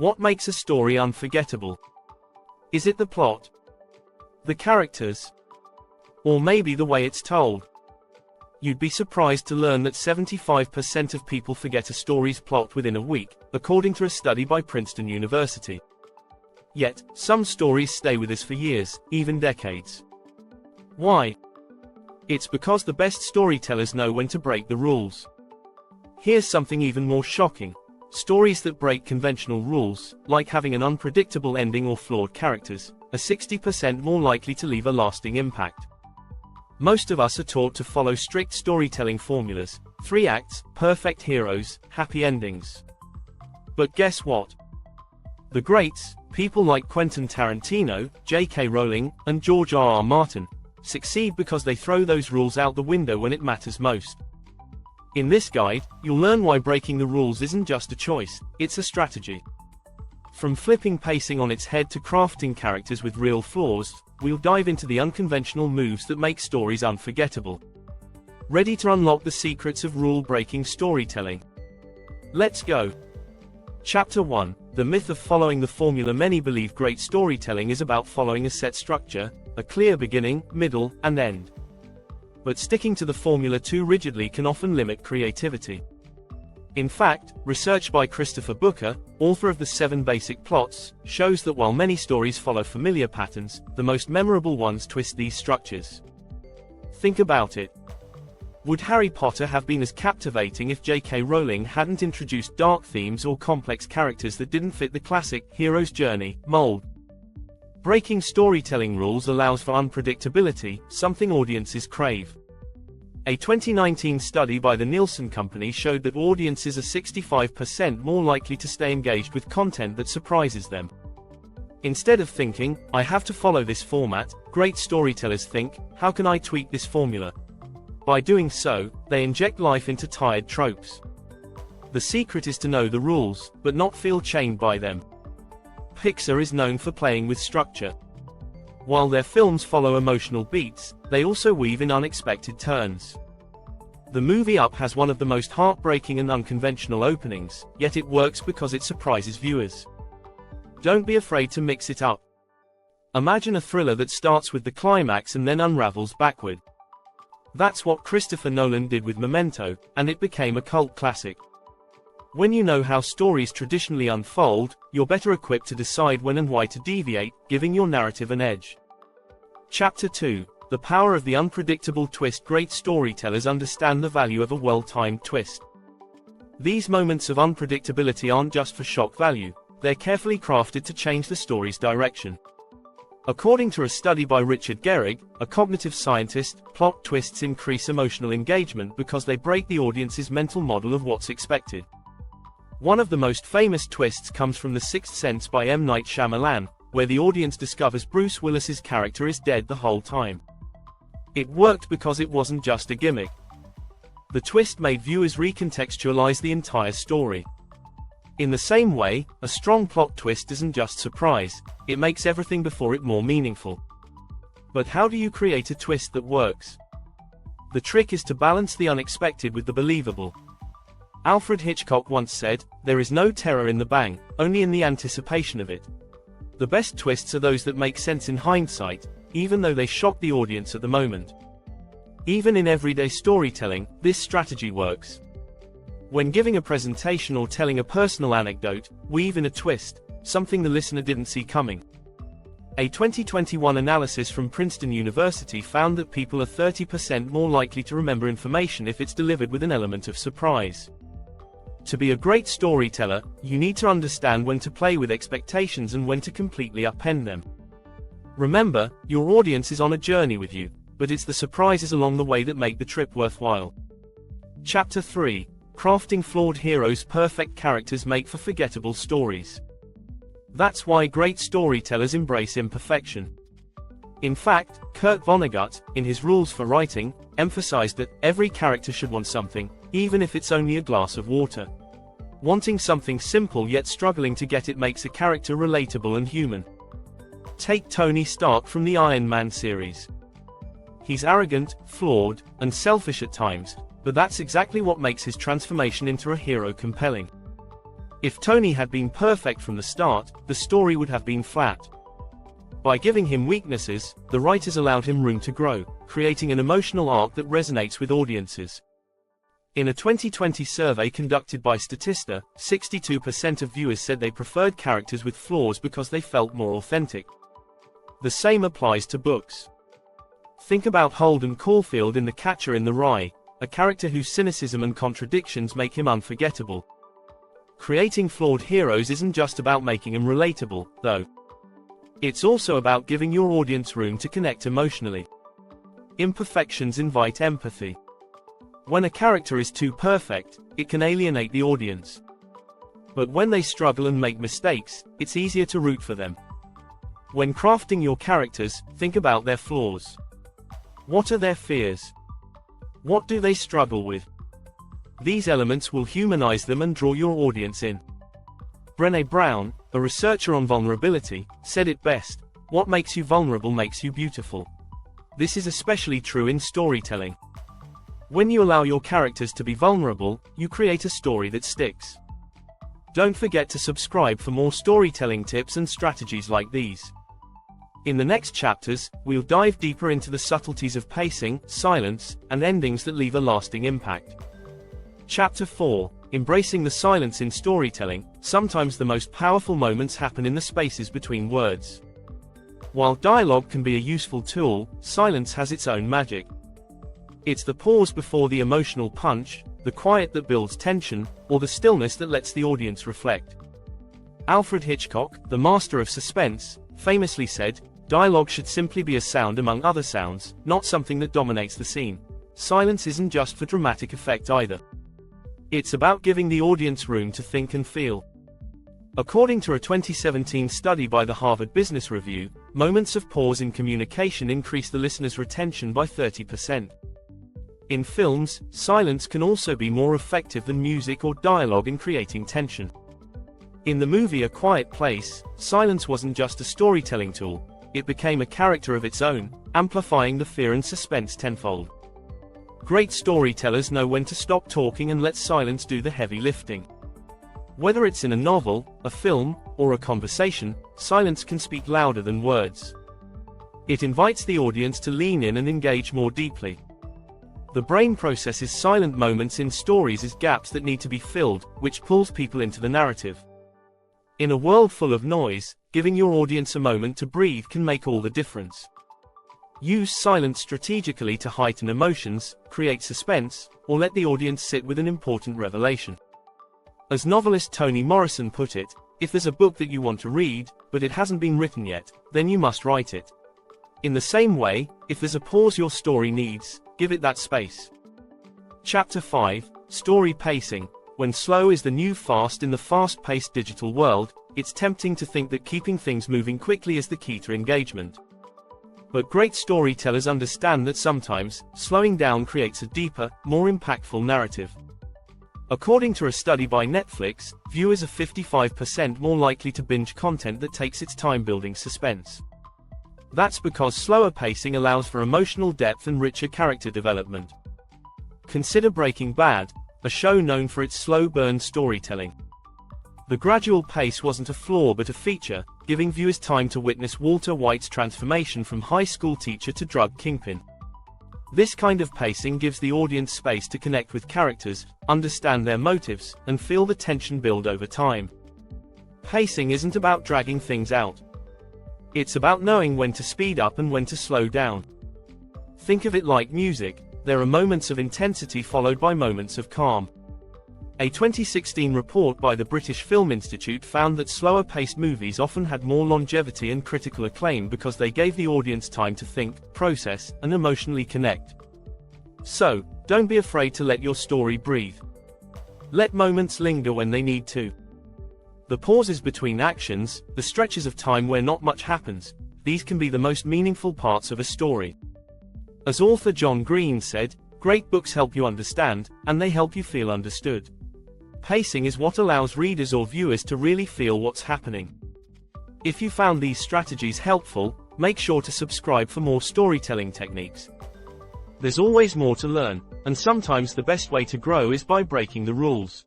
What makes a story unforgettable? Is it the plot? The characters? Or maybe the way it's told? You'd be surprised to learn that 75% of people forget a story's plot within a week, according to a study by Princeton University. Yet, some stories stay with us for years, even decades. Why? It's because the best storytellers know when to break the rules. Here's something even more shocking. Stories that break conventional rules, like having an unpredictable ending or flawed characters, are 60% more likely to leave a lasting impact. Most of us are taught to follow strict storytelling formulas: 3 acts, perfect heroes, happy endings. But guess what? The greats, people like Quentin Tarantino, J.K. Rowling, and George R.R. Martin, succeed because they throw those rules out the window when it matters most. In this guide, you'll learn why breaking the rules isn't just a choice, it's a strategy. From flipping pacing on its head to crafting characters with real flaws, we'll dive into the unconventional moves that make stories unforgettable. Ready to unlock the secrets of rule-breaking storytelling? Let's go! Chapter 1: The myth of following the formula. Many believe great storytelling is about following a set structure, a clear beginning, middle, and end. But sticking to the formula too rigidly can often limit creativity. In fact, research by Christopher Booker, author of The 7 Basic Plots, shows that while many stories follow familiar patterns, the most memorable ones twist these structures. Think about it. Would Harry Potter have been as captivating if J.K. Rowling hadn't introduced dark themes or complex characters that didn't fit the classic hero's journey mold? Breaking storytelling rules allows for unpredictability, something audiences crave. A 2019 study by the Nielsen Company showed that audiences are 65% more likely to stay engaged with content that surprises them. Instead of thinking, "I have to follow this format," great storytellers think, "How can I tweak this formula?" By doing so, they inject life into tired tropes. The secret is to know the rules, but not feel chained by them. Pixar is known for playing with structure. While their films follow emotional beats, they also weave in unexpected turns. The movie Up has one of the most heartbreaking and unconventional openings, yet it works because it surprises viewers. Don't be afraid to mix it up. Imagine a thriller that starts with the climax and then unravels backward. That's what Christopher Nolan did with Memento, and it became a cult classic. When you know how stories traditionally unfold, you're better equipped to decide when and why to deviate, giving your narrative an edge. Chapter 2: The Power of the Unpredictable Twist. Great storytellers understand the value of a well-timed twist. These moments of unpredictability aren't just for shock value, they're carefully crafted to change the story's direction. According to a study by Richard Gehrig, a cognitive scientist, plot twists increase emotional engagement because they break the audience's mental model of what's expected. One of the most famous twists comes from The Sixth Sense by M. Night Shyamalan, where the audience discovers Bruce Willis's character is dead the whole time. It worked because it wasn't just a gimmick. The twist made viewers recontextualize the entire story. In the same way, a strong plot twist isn't just surprise, it makes everything before it more meaningful. But how do you create a twist that works? The trick is to balance the unexpected with the believable. Alfred Hitchcock once said, "There is no terror in the bang, only in the anticipation of it." The best twists are those that make sense in hindsight, even though they shock the audience at the moment. Even in everyday storytelling, this strategy works. When giving a presentation or telling a personal anecdote, weave in a twist, something the listener didn't see coming. A 2021 analysis from Princeton University found that people are 30% more likely to remember information if it's delivered with an element of surprise. To be a great storyteller, you need to understand when to play with expectations and when to completely upend them. Remember, your audience is on a journey with you, but it's the surprises along the way that make the trip worthwhile. Chapter 3: Crafting Flawed Heroes. Perfect characters make for forgettable stories. That's why great storytellers embrace imperfection. In fact, Kurt Vonnegut, in his Rules for Writing, emphasized that every character should want something, even if it's only a glass of water. Wanting something simple yet struggling to get it makes a character relatable and human. Take Tony Stark from the Iron Man series. He's arrogant, flawed, and selfish at times, but that's exactly what makes his transformation into a hero compelling. If Tony had been perfect from the start, the story would have been flat. By giving him weaknesses, the writers allowed him room to grow, creating an emotional arc that resonates with audiences. In a 2020 survey conducted by Statista, 62% of viewers said they preferred characters with flaws because they felt more authentic. The same applies to books. Think about Holden Caulfield in The Catcher in the Rye, a character whose cynicism and contradictions make him unforgettable. Creating flawed heroes isn't just about making them relatable, though. It's also about giving your audience room to connect emotionally. Imperfections invite empathy. When a character is too perfect, it can alienate the audience. But when they struggle and make mistakes, it's easier to root for them. When crafting your characters, think about their flaws. What are their fears? What do they struggle with? These elements will humanize them and draw your audience in. Brené Brown, a researcher on vulnerability, said it best: "What makes you vulnerable makes you beautiful." This is especially true in storytelling. When you allow your characters to be vulnerable, you create a story that sticks. Don't forget to subscribe for more storytelling tips and strategies like these. In the next chapters, we'll dive deeper into the subtleties of pacing, silence, and endings that leave a lasting impact. Chapter 4: Embracing the silence in storytelling. Sometimes the most powerful moments happen in the spaces between words. While dialogue can be a useful tool, silence has its own magic. It's the pause before the emotional punch, the quiet that builds tension, or the stillness that lets the audience reflect. Alfred Hitchcock, the master of suspense, famously said, "Dialogue should simply be a sound among other sounds, not something that dominates the scene." Silence isn't just for dramatic effect either. It's about giving the audience room to think and feel. According to a 2017 study by the Harvard Business Review, moments of pause in communication increase the listener's retention by 30%. In films, silence can also be more effective than music or dialogue in creating tension. In the movie A Quiet Place, silence wasn't just a storytelling tool, it became a character of its own, amplifying the fear and suspense tenfold. Great storytellers know when to stop talking and let silence do the heavy lifting. Whether it's in a novel, a film, or a conversation, silence can speak louder than words. It invites the audience to lean in and engage more deeply. The brain processes silent moments in stories as gaps that need to be filled, which pulls people into the narrative. In a world full of noise, giving your audience a moment to breathe can make all the difference. Use silence strategically to heighten emotions, create suspense, or let the audience sit with an important revelation. As novelist Toni Morrison put it, "If there's a book that you want to read, but it hasn't been written yet, then you must write it." In the same way, if there's a pause your story needs, give it that space. Chapter 5: Story Pacing. When slow is the new fast in the fast-paced digital world, it's tempting to think that keeping things moving quickly is the key to engagement. But great storytellers understand that sometimes, slowing down creates a deeper, more impactful narrative. According to a study by Netflix, viewers are 55% more likely to binge content that takes its time building suspense. That's because slower pacing allows for emotional depth and richer character development. Consider Breaking Bad, a show known for its slow burn storytelling. The gradual pace wasn't a flaw but a feature, giving viewers time to witness Walter White's transformation from high school teacher to drug kingpin. This kind of pacing gives the audience space to connect with characters, understand their motives, and feel the tension build over time. Pacing isn't about dragging things out. It's about knowing when to speed up and when to slow down. Think of it like music, there are moments of intensity followed by moments of calm. A 2016 report by the British Film Institute found that slower-paced movies often had more longevity and critical acclaim because they gave the audience time to think, process, and emotionally connect. So, don't be afraid to let your story breathe. Let moments linger when they need to. The pauses between actions, the stretches of time where not much happens, these can be the most meaningful parts of a story. As author John Green said, "Great books help you understand, and they help you feel understood." Pacing is what allows readers or viewers to really feel what's happening. If you found these strategies helpful, make sure to subscribe for more storytelling techniques. There's always more to learn, and sometimes the best way to grow is by breaking the rules.